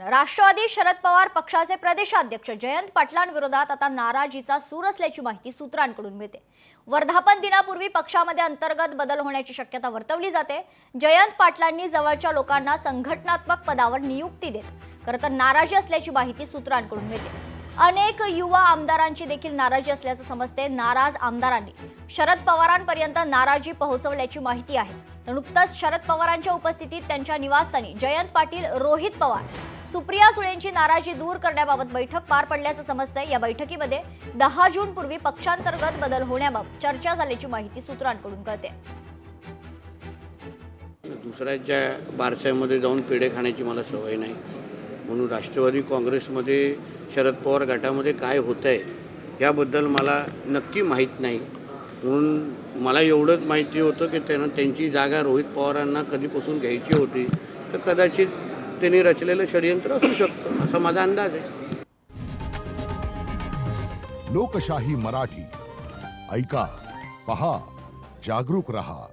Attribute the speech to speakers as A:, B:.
A: राष्ट्रवादी शरद पवार पक्षाचे प्रदेशाध्यक्ष जयंत पाटलांविरोधात आता नाराजीचा सूर असल्याची माहिती सूत्रांकडून मिळते। वर्धापन दिनापूर्वी पक्षामध्ये अंतर्गत बदल होण्याची शक्यता वर्तवली जाते। जयंत पाटलांनी जवळच्या लोकांना संघटनात्मक पदावर नियुक्ती देत खरं तर नाराजी असल्याची माहिती सूत्रांकडून मिळते। अनेक युवा आमदारांची देखील नाराजी असल्याचं समजते। नाराज आमदारांनी शरद पवारांपर्यंत नाराजी पोहोचवल्याची माहिती आहे। तर नुकताच शरद पवारांच्या उपस्थितीत त्यांच्या निवासस्थानी जयंत पाटील, रोहित पवार, सुप्रिया सुळेंची नाराजी दूर करण्याबाबत बैठक पार पडल्याचं समजतंय। या बैठकीमध्ये 10 जून पूर्वी पक्षांतर्गत बदल होण्याबाबत चर्चा झाल्याची माहिती सूत्रांकडून कळते।
B: दुसऱ्याच्या बारसाईमध्ये जाऊन पेढे खाण्याची मला सवय नाही, म्हणून राष्ट्रवादी काँग्रेसमध्ये शरद पवार गटामध्ये काय होतंय याबद्दल मला नक्की माहीत नाही। म्हणून मला एवढंच माहिती होतं की त्यांची जागा रोहित पवारांना कधीपासून घ्यायची होती, तर कदाचित त्यांनी रचलेलं षडयंत्र असू शकतं असा माझा अंदाज आहे।
C: लोकशाही मराठी ऐका, पहा, जागरूक रहा।